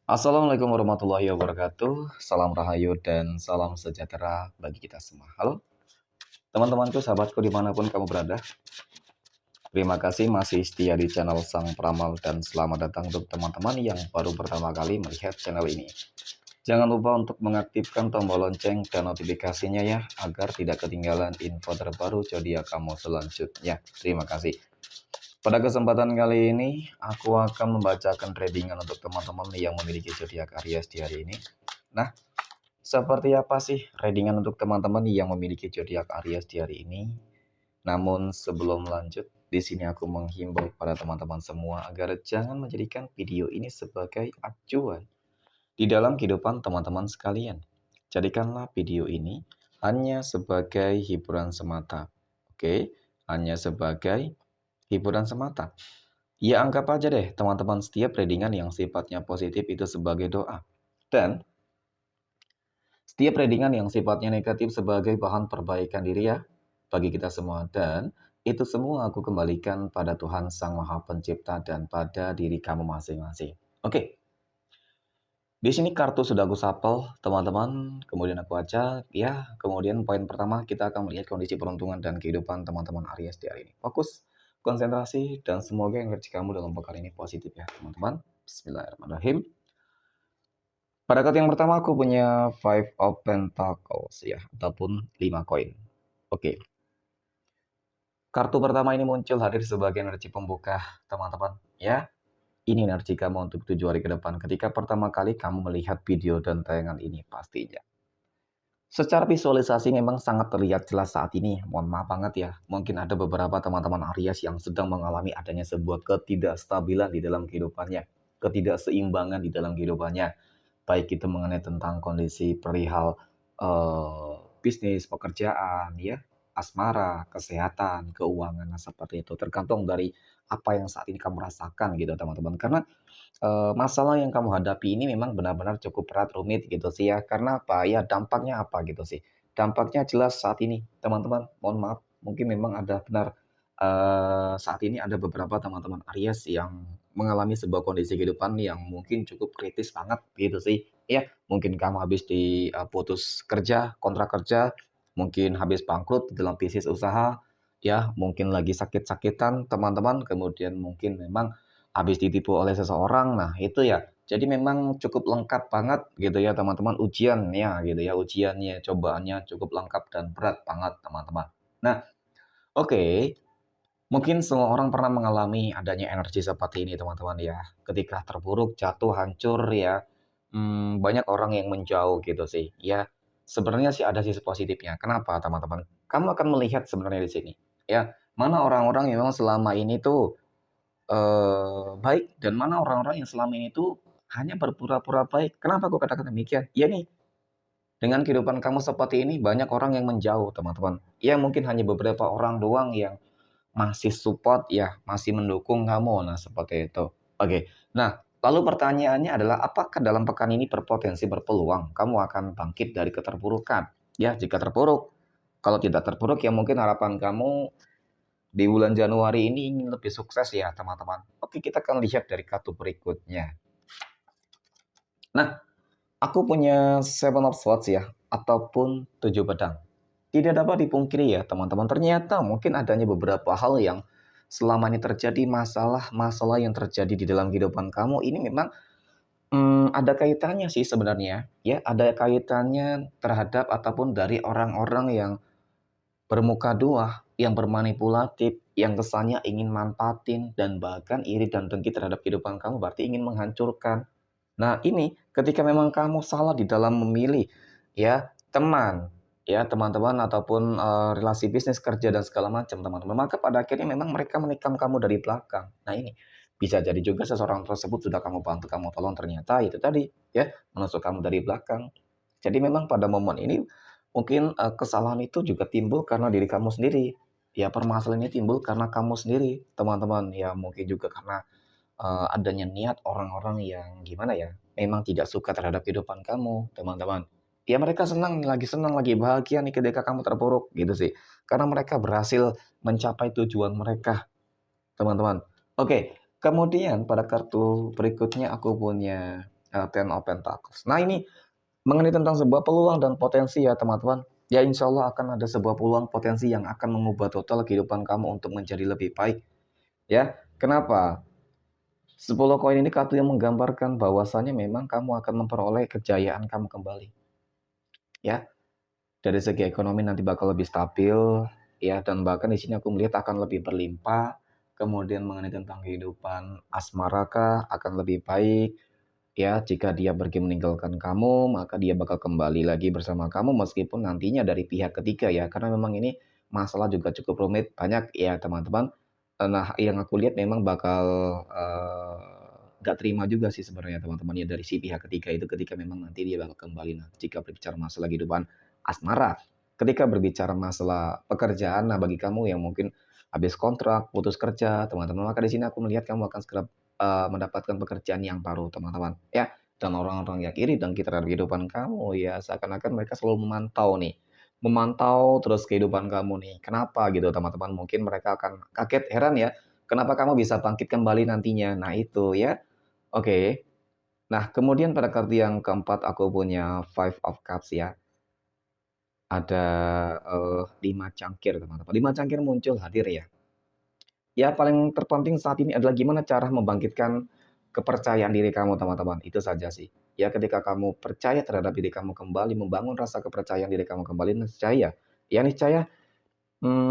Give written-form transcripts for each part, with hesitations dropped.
Assalamualaikum warahmatullahi wabarakatuh. Salam rahayu dan salam sejahtera bagi kita semua. Halo, teman-temanku, sahabatku dimanapun kamu berada. Terima kasih masih setia di channel Sang Pramal dan selamat datang untuk teman-teman yang baru pertama kali melihat channel ini. Jangan lupa untuk mengaktifkan tombol lonceng dan notifikasinya ya, agar tidak ketinggalan info terbaru zodiak kamu selanjutnya. Terima kasih. Pada kesempatan kali ini, aku akan membacakan readingan untuk teman-teman yang memiliki zodiak Aries di hari ini. Nah, seperti apa sih readingan untuk teman-teman yang memiliki zodiak Aries di hari ini? Namun sebelum lanjut, di sini aku menghimbau pada teman-teman semua agar jangan menjadikan video ini sebagai acuan di dalam kehidupan teman-teman sekalian. Jadikanlah video ini hanya sebagai hiburan semata. Oke, hanya sebagai hiburan semata. Ya anggap aja deh teman-teman setiap readingan yang sifatnya positif itu sebagai doa. Dan setiap readingan yang sifatnya negatif sebagai bahan perbaikan diri ya bagi kita semua. Dan itu semua aku kembalikan pada Tuhan Sang Maha Pencipta dan pada diri kamu masing-masing. Oke, di sini kartu sudah aku sapel teman-teman. Kemudian aku baca ya. Kemudian poin pertama kita akan melihat kondisi peruntungan dan kehidupan teman-teman Aries di hari ini. Fokus, konsentrasi, dan semoga energi kamu dalam pekan ini positif ya teman-teman. Bismillahirrahmanirrahim. Pada kartu yang pertama aku punya Five of Pentacles ya, ataupun 5 koin. Oke. Kartu pertama ini muncul hadir sebagai energi pembuka, teman-teman. Ya, ini energi kamu untuk 7 hari ke depan ketika pertama kali kamu melihat video dan tayangan ini pastinya. Secara visualisasi memang sangat terlihat jelas saat ini. Mohon maaf banget ya. Mungkin ada beberapa teman-teman Aries yang sedang mengalami adanya sebuah ketidakstabilan di dalam kehidupannya. Ketidakseimbangan di dalam kehidupannya, baik itu mengenai tentang kondisi perihal bisnis, pekerjaan, ya, asmara, kesehatan, keuangan, nah, seperti itu. Tergantung dari apa yang saat ini kamu rasakan gitu teman-teman. Karena masalah yang kamu hadapi ini memang benar-benar cukup berat, rumit gitu sih ya. Karena apa? Ya dampaknya apa gitu sih. Dampaknya jelas saat ini teman-teman, mohon maaf, mungkin memang ada benar, saat ini ada beberapa teman-teman Aries yang mengalami sebuah kondisi kehidupan yang mungkin cukup kritis banget gitu sih. Ya, mungkin kamu habis putus kerja, kontrak kerja, mungkin habis bangkrut dalam bisnis usaha, ya mungkin lagi sakit-sakitan teman-teman, kemudian mungkin memang habis ditipu oleh seseorang. Nah, itu ya. Jadi memang cukup lengkap banget gitu ya teman-teman ujiannya gitu ya. Ujiannya, cobaannya cukup lengkap dan berat banget teman-teman. Nah, oke. Mungkin semua orang pernah mengalami adanya energi seperti ini teman-teman ya. Ketika terpuruk, jatuh, hancur ya. Banyak orang yang menjauh gitu sih. Ya, sebenarnya sih ada sisi positifnya. Kenapa teman-teman? Kamu akan melihat sebenarnya di sini. Ya, mana orang-orang yang memang selama ini tuh baik dan mana orang-orang yang selama ini tuh hanya berpura-pura baik. Kenapa aku katakan demikian? Ya nih, dengan kehidupan kamu seperti ini banyak orang yang menjauh, teman-teman. Ya mungkin hanya beberapa orang doang yang masih support ya, masih mendukung kamu. Nah, seperti itu. Oke. Nah, lalu pertanyaannya adalah apakah dalam pekan ini berpotensi berpeluang kamu akan bangkit dari keterpurukan? Ya, jika terpuruk. Kalau tidak terpuruk ya mungkin harapan kamu di bulan Januari ini ingin lebih sukses ya teman-teman. Oke, kita akan lihat dari kartu berikutnya. Nah, aku punya Seven of Swords ya, ataupun 7 pedang. Tidak dapat dipungkiri ya teman-teman, ternyata mungkin adanya beberapa hal yang selama ini terjadi, masalah-masalah yang terjadi di dalam kehidupan kamu ini memang ada kaitannya sih sebenarnya. Ya, ada kaitannya terhadap ataupun dari orang-orang yang bermuka dua, yang bermanipulatif, yang kesannya ingin manfaatin dan bahkan iri dan dengki terhadap kehidupan kamu, berarti ingin menghancurkan. Nah, ini ketika memang kamu salah di dalam memilih ya teman, ya teman-teman ataupun relasi bisnis, kerja dan segala macam teman-teman, maka pada akhirnya memang mereka menikam kamu dari belakang. Nah, ini bisa jadi juga seseorang tersebut sudah kamu bantu, kamu tolong, ternyata itu tadi ya menusuk kamu dari belakang. Jadi memang pada momen ini mungkin, kesalahan itu juga timbul karena diri kamu sendiri. Ya permasalahan ini timbul karena kamu sendiri, teman-teman. Ya mungkin juga karena, adanya niat orang-orang yang gimana ya, memang tidak suka terhadap kehidupan kamu, teman-teman. Ya mereka senang, lagi bahagia nih ketika kamu terpuruk, gitu sih. Karena mereka berhasil mencapai tujuan mereka, teman-teman. Oke, kemudian pada kartu berikutnya aku punya, Ten of Pentacles. Nah ini mengenai tentang sebuah peluang dan potensi ya teman-teman. Ya insya Allah akan ada sebuah peluang potensi yang akan mengubah total kehidupan kamu untuk menjadi lebih baik. Ya, kenapa? 10 koin ini kartu yang menggambarkan bahwasanya memang kamu akan memperoleh kejayaan kamu kembali. Ya, dari segi ekonomi nanti bakal lebih stabil, ya, dan bahkan di sini aku melihat akan lebih berlimpah. Kemudian mengenai tentang kehidupan asmaraka akan lebih baik. Ya, jika dia pergi meninggalkan kamu, maka dia bakal kembali lagi bersama kamu meskipun nantinya dari pihak ketiga ya. Karena memang ini masalah juga cukup rumit, banyak ya teman-teman. Nah, yang aku lihat memang bakal nggak terima juga sih sebenarnya teman-teman ya dari si pihak ketiga itu ketika memang nanti dia bakal kembali. Nah, jika berbicara masalah kehidupan asmara, ketika berbicara masalah pekerjaan, nah bagi kamu yang mungkin habis kontrak, putus kerja, teman-teman, maka di sini aku melihat kamu akan segera mendapatkan pekerjaan yang baru teman-teman ya. Dan orang-orang yang iri dan terhadap kehidupan kamu ya seakan-akan mereka selalu memantau terus kehidupan kamu nih. Kenapa gitu teman-teman? Mungkin mereka akan kaget, heran ya. Kenapa kamu bisa bangkit kembali nantinya? Nah itu ya. Oke. Nah kemudian pada kartu yang keempat aku punya Five of Cups ya. Ada 5 cangkir teman-teman. 5 cangkir muncul hadir ya. Ya paling terpenting saat ini adalah gimana cara membangkitkan kepercayaan diri kamu teman-teman, itu saja sih. Ya ketika kamu percaya terhadap diri kamu kembali, membangun rasa kepercayaan diri kamu kembali, niscaya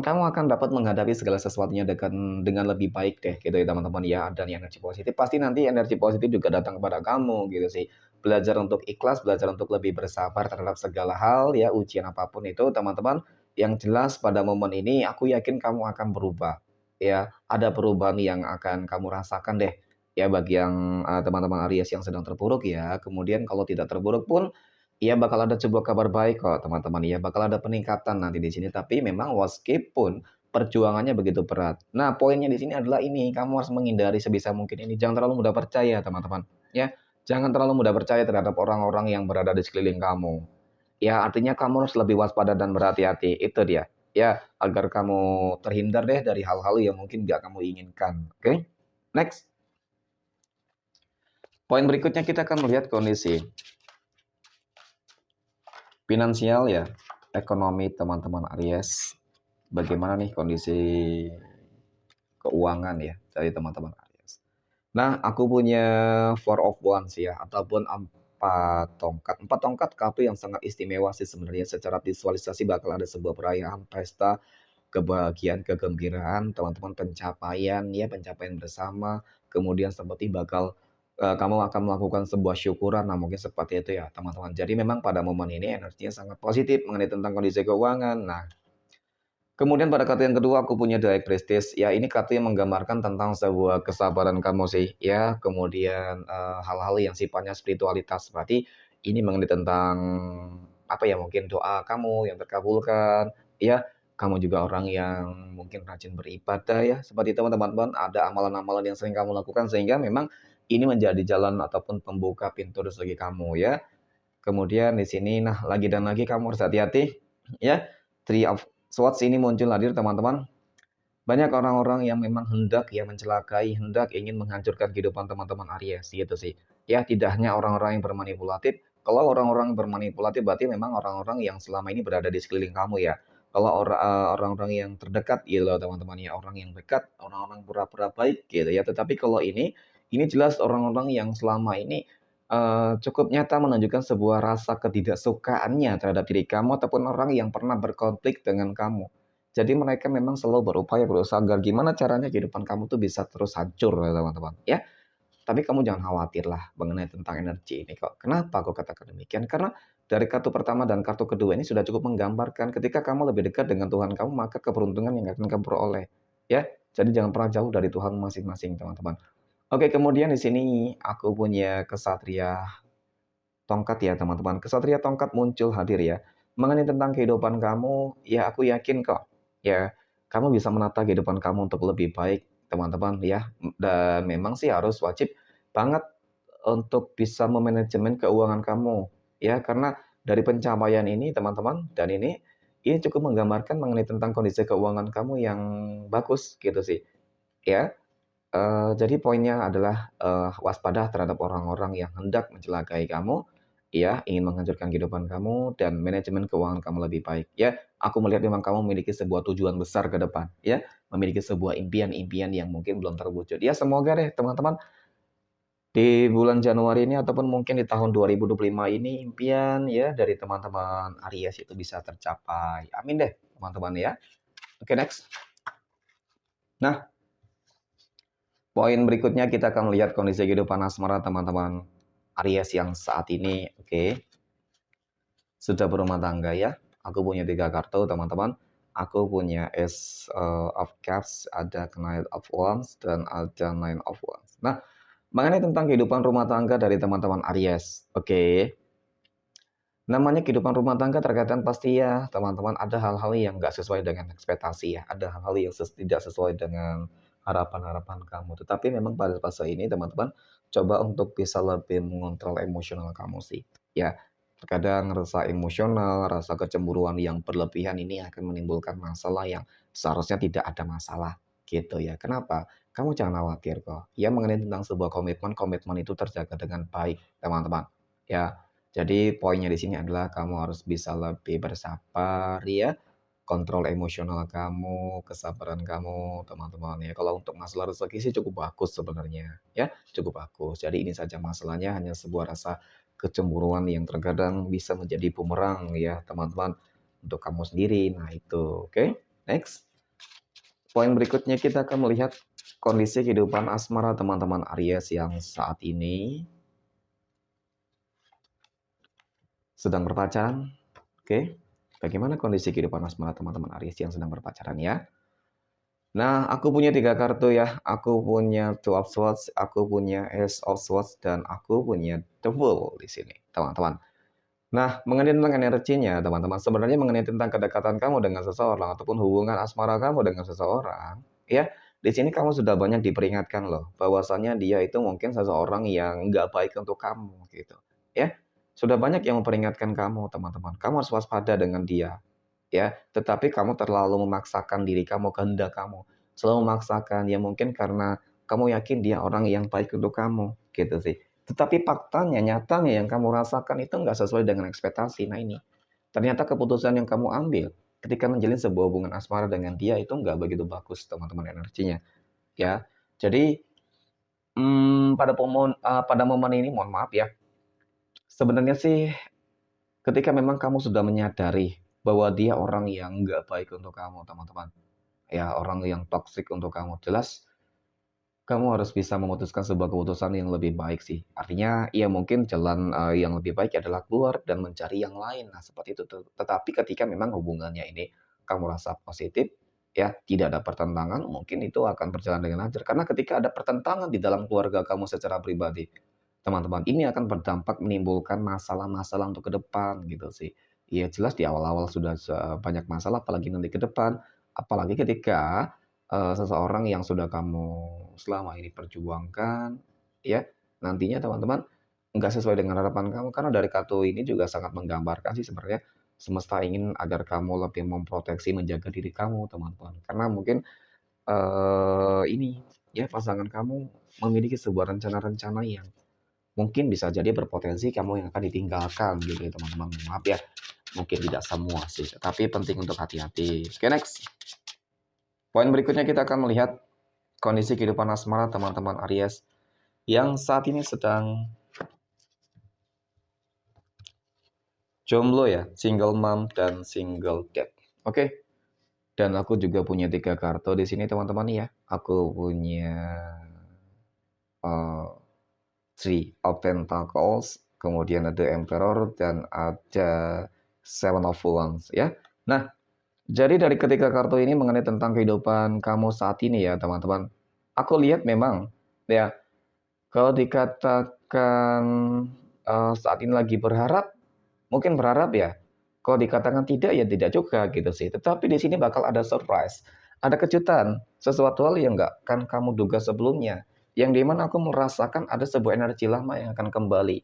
kamu akan dapat menghadapi segala sesuatunya dengan lebih baik deh gitu ya teman-teman ya. Dan energi positif, pasti nanti energi positif juga datang kepada kamu gitu sih. Belajar untuk ikhlas, belajar untuk lebih bersabar terhadap segala hal ya, ujian apapun itu teman-teman. Yang jelas pada momen ini aku yakin kamu akan berubah. Ya, ada perubahan yang akan kamu rasakan deh. Ya bagi yang teman-teman Aries yang sedang terpuruk ya. Kemudian kalau tidak terpuruk pun iya bakal ada sebuah kabar baik kok teman-teman, ya bakal ada peningkatan nanti di sini, tapi memang meskipun perjuangannya begitu berat. Nah, poinnya di sini adalah ini, kamu harus menghindari sebisa mungkin ini, jangan terlalu mudah percaya teman-teman, ya. Jangan terlalu mudah percaya terhadap orang-orang yang berada di sekeliling kamu. Ya, artinya kamu harus lebih waspada dan berhati-hati, itu dia. Ya, agar kamu terhindar deh dari hal-hal yang mungkin nggak kamu inginkan. Oke, next. Poin berikutnya kita akan melihat kondisi finansial ya, ekonomi teman-teman Aries. Bagaimana nih kondisi keuangan ya dari teman-teman Aries. Nah, aku punya Four of Wands ya, ataupun empat tongkat. Empat tongkat kartu yang sangat istimewa sih sebenarnya. Secara visualisasi bakal ada sebuah perayaan, pesta, kebahagiaan, kegembiraan, teman-teman pencapaian ya, pencapaian bersama. Kemudian seperti bakal kamu akan melakukan sebuah syukuran, nah mungkin seperti itu ya teman-teman. Jadi memang pada momen ini energinya sangat positif mengenai tentang kondisi keuangan. Nah, kemudian pada kartu yang kedua aku punya The High Priestess. Ya ini kartu yang menggambarkan tentang sebuah kesabaran kamu sih. Ya kemudian hal-hal yang sifatnya spiritualitas. Berarti ini mengenai tentang apa ya, mungkin doa kamu yang terkabulkan. Ya kamu juga orang yang mungkin rajin beribadah ya. Seperti itu teman-teman. Ada amalan-amalan yang sering kamu lakukan sehingga memang ini menjadi jalan ataupun pembuka pintu rezeki kamu ya. Kemudian di sini, nah lagi dan lagi kamu harus hati-hati ya. Three of Swords ini muncul hadir teman-teman. Banyak orang-orang yang memang hendak ya mencelakai, hendak ingin menghancurkan kehidupan teman-teman Aries gitu sih. Ya tidak hanya orang-orang yang bermanipulatif. Kalau orang-orang bermanipulatif berarti memang orang-orang yang selama ini berada di sekeliling kamu ya. Kalau orang-orang yang terdekat gitu loh teman-teman ya, orang yang dekat, orang-orang pura-pura baik gitu ya. Tetapi kalau ini jelas orang-orang yang selama ini cukup nyata menunjukkan sebuah rasa ketidaksukaannya terhadap diri kamu ataupun orang yang pernah berkonflik dengan kamu. Jadi mereka memang selalu berupaya berusaha agar gimana caranya kehidupan kamu tuh bisa terus hancur ya teman-teman ya. Tapi kamu jangan khawatir lah mengenai tentang energi ini kok. Kenapa aku katakan demikian? Karena dari kartu pertama dan kartu kedua ini sudah cukup menggambarkan ketika kamu lebih dekat dengan Tuhan kamu, maka keberuntungan yang akan kamu peroleh ya. Jadi jangan pernah jauh dari Tuhan masing-masing teman-teman. Oke, kemudian di sini aku punya kesatria tongkat ya teman-teman. Kesatria tongkat muncul hadir ya. Mengenai tentang kehidupan kamu, ya aku yakin kok. Ya, kamu bisa menata kehidupan kamu untuk lebih baik, teman-teman ya. Dan memang sih harus wajib banget untuk bisa memanajemen keuangan kamu. Ya, karena dari pencapaian ini teman-teman dan ini cukup menggambarkan mengenai tentang kondisi keuangan kamu yang bagus gitu sih. Ya. Jadi poinnya adalah, waspada terhadap orang-orang yang hendak mencelakai kamu, ya, ingin menghancurkan kehidupan kamu dan manajemen keuangan kamu lebih baik, ya. Aku melihat memang kamu memiliki sebuah tujuan besar ke depan, ya, memiliki sebuah impian-impian yang mungkin belum terwujud. Ya semoga deh teman-teman di bulan Januari ini ataupun mungkin di tahun 2025 ini impian ya dari teman-teman Aries itu bisa tercapai. Amin deh teman-teman ya. Oke, next. Nah, poin berikutnya kita akan melihat kondisi kehidupan asmara teman-teman Aries yang saat ini, oke, sudah berumah tangga ya. Aku punya 3 kartu teman-teman. Aku punya Ace of Cups, ada Knight of Wands, dan ada Nine of Wands. Nah, mengenai tentang kehidupan rumah tangga dari teman-teman Aries, oke. Namanya kehidupan rumah tangga terkadang pasti ya teman-teman ada hal-hal yang nggak sesuai dengan ekspektasi ya. Ada hal-hal yang tidak sesuai dengan harapan-harapan kamu. Tetapi memang pada fase ini teman-teman coba untuk bisa lebih mengontrol emosional kamu sih. Ya, terkadang rasa emosional, rasa kecemburuan yang berlebihan ini akan menimbulkan masalah yang seharusnya tidak ada masalah gitu ya. Kenapa? Kamu jangan khawatir kok. Ya mengenai tentang sebuah komitmen, komitmen itu terjaga dengan baik teman-teman. Ya, jadi poinnya di sini adalah kamu harus bisa lebih bersabar ya, kontrol emosional kamu, kesabaran kamu, teman-teman ya. Kalau untuk masalah rezeki sih cukup bagus sebenarnya ya, cukup bagus. Jadi ini saja masalahnya hanya sebuah rasa kecemburuan yang terkadang bisa menjadi bumerang ya, teman-teman untuk kamu sendiri. Nah, itu. Oke. Next. Poin berikutnya kita akan melihat kondisi kehidupan asmara teman-teman Aries yang saat ini sedang berpacaran. Oke, bagaimana kondisi kehidupan asmara teman-teman Aries yang sedang berpacaran ya? Nah, aku punya 3 kartu ya. Aku punya Two of Swords, aku punya Ace of Swords, dan aku punya The Fool di sini, teman-teman. Nah, mengenai tentang energinya, teman-teman, sebenarnya mengenai tentang kedekatan kamu dengan seseorang ataupun hubungan asmara kamu dengan seseorang, ya, di sini kamu sudah banyak diperingatkan loh, bahwasanya dia itu mungkin seseorang yang nggak baik untuk kamu, gitu. Ya, sudah banyak yang memperingatkan kamu, teman-teman. Kamu harus waspada dengan dia, ya. Tetapi kamu terlalu memaksakan diri kamu, kehendak kamu. Selalu memaksakan, ya mungkin karena kamu yakin dia orang yang baik untuk kamu, gitu sih. Tetapi faktanya, nyatanya yang kamu rasakan itu nggak sesuai dengan ekspektasi. Nah ini, ternyata keputusan yang kamu ambil ketika menjalin sebuah hubungan asmara dengan dia itu nggak begitu bagus, teman-teman, energinya. Ya, jadi pada momen ini, mohon maaf ya, sebenarnya sih ketika memang kamu sudah menyadari bahwa dia orang yang nggak baik untuk kamu, teman-teman. Ya, orang yang toksik untuk kamu. Jelas kamu harus bisa memutuskan sebuah keputusan yang lebih baik sih. Artinya, ya mungkin jalan, yang lebih baik adalah keluar dan mencari yang lain. Nah, seperti itu tuh. Tetapi ketika memang hubungannya ini kamu rasa positif, ya, tidak ada pertentangan, mungkin itu akan berjalan dengan lancar. Karena ketika ada pertentangan di dalam keluarga kamu secara pribadi, teman-teman, ini akan berdampak menimbulkan masalah-masalah untuk ke depan gitu sih. Ya jelas di awal-awal sudah banyak masalah, apalagi nanti ke depan, apalagi ketika seseorang yang sudah kamu selama ini perjuangkan, ya, nantinya teman-teman nggak sesuai dengan harapan kamu, karena dari kartu ini juga sangat menggambarkan sih sebenarnya semesta ingin agar kamu lebih memproteksi, menjaga diri kamu, teman-teman. Karena mungkin, ini, ya pasangan kamu memiliki sebuah rencana-rencana yang mungkin bisa jadi berpotensi kamu yang akan ditinggalkan gitu ya, teman-teman. Maaf ya, mungkin tidak semua sih, tapi penting untuk hati-hati. Oke, next. Poin berikutnya kita akan melihat kondisi kehidupan asmara teman-teman Aries yang saat ini sedang jomblo ya, single mom dan single dad. Oke. Dan aku juga punya 3 kartu di sini teman-teman ya. Aku punya uh, Three of Pentacles, kemudian ada Emperor dan ada Seven of Wands ya. Nah, jadi dari ketiga kartu ini mengenai tentang kehidupan kamu saat ini ya teman-teman. Aku lihat memang ya, kalau dikatakan saat ini lagi berharap, mungkin berharap ya. Kalau dikatakan tidak ya tidak juga gitu sih. Tetapi di sini bakal ada surprise, ada kejutan, sesuatu hal yang nggak akan kamu duga sebelumnya. Yang dimana aku merasakan ada sebuah energi lama yang akan kembali.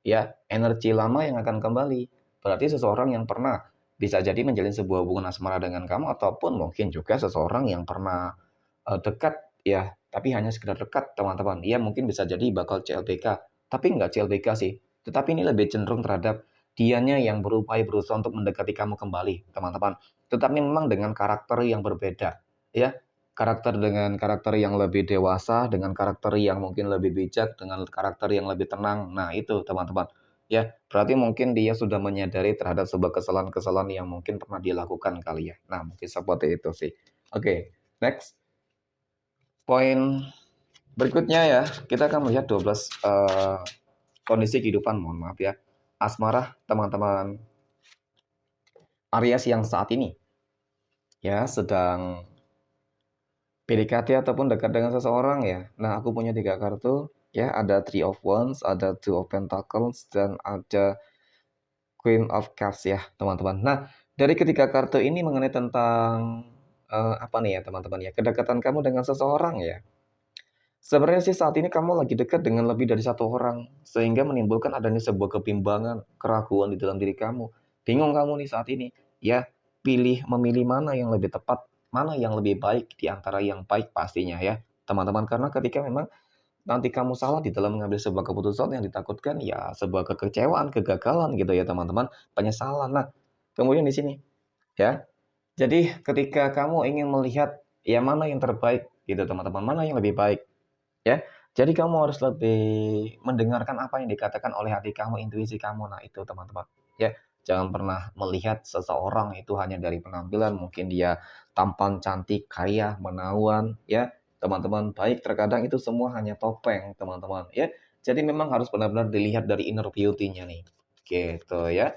Ya, energi lama yang akan kembali. Berarti seseorang yang pernah bisa jadi menjalin sebuah hubungan asmara dengan kamu ataupun mungkin juga seseorang yang pernah dekat ya tapi hanya sekedar dekat, teman-teman. Ya mungkin bisa jadi bakal CLBK, tapi nggak CLBK sih. Tetapi ini lebih cenderung terhadap dianya yang berupaya berusaha untuk mendekati kamu kembali, teman-teman. Tetapi memang dengan karakter yang berbeda, ya. Karakter dengan karakter yang lebih dewasa, dengan karakter yang mungkin lebih bijak, dengan karakter yang lebih tenang. Nah, itu teman-teman. Ya, berarti mungkin dia sudah menyadari terhadap sebuah kesalahan-kesalahan yang mungkin pernah dilakukan kali ya. Nah, mungkin seperti itu sih. Oke, next. Poin berikutnya ya, kita akan melihat 12 kondisi kehidupan, mohon maaf ya. Asmara teman-teman Aries yang saat ini ya sedang PDKT ataupun dekat dengan seseorang ya. Nah, aku punya 3 kartu ya, ada Three of Wands, ada Two of Pentacles, dan ada Queen of Cups ya, teman-teman. Nah, dari ketiga kartu ini mengenai tentang apa nih ya, teman-teman ya, kedekatan kamu dengan seseorang ya. Sebenarnya sih saat ini kamu lagi dekat dengan lebih dari satu orang, sehingga menimbulkan adanya sebuah kebimbangan, keraguan di dalam diri kamu. Bingung kamu nih saat ini, ya memilih mana yang lebih tepat, mana yang lebih baik di antara yang baik pastinya ya, teman-teman. Karena ketika memang nanti kamu salah di dalam mengambil sebuah keputusan yang ditakutkan ya sebuah kekecewaan, kegagalan gitu ya teman-teman, penyesalan. Nah, kemudian di sini ya, jadi ketika kamu ingin melihat ya mana yang terbaik gitu teman-teman, mana yang lebih baik. Ya, jadi kamu harus lebih mendengarkan apa yang dikatakan oleh hati kamu, intuisi kamu. Nah, itu teman-teman. Ya, jangan pernah melihat seseorang itu hanya dari penampilan, mungkin dia tampan, cantik, kaya, menawan, ya. Teman-teman, baik terkadang itu semua hanya topeng, teman-teman, ya. Jadi memang harus benar-benar dilihat dari inner beauty-nya nih. Gitu ya.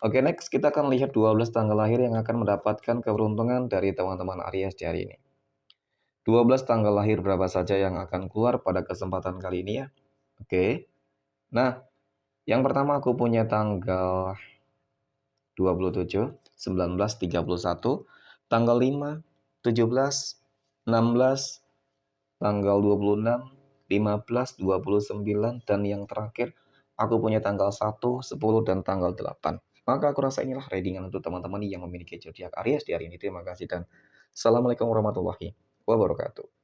Oke, next kita akan lihat 12 tanggal lahir yang akan mendapatkan keberuntungan dari teman-teman Aries di hari ini. 12 tanggal lahir berapa saja yang akan keluar pada kesempatan kali ini ya. Oke. Nah, yang pertama aku punya tanggal 27, 19, 31, tanggal 5, 17, 16, tanggal 26, 15, 29, dan yang terakhir aku punya tanggal 1, 10, dan tanggal 8. Maka aku rasa inilah readingan untuk teman-teman yang memiliki zodiak Aries di hari ini. Terima kasih dan Assalamualaikum warahmatullahi wabarakatuh.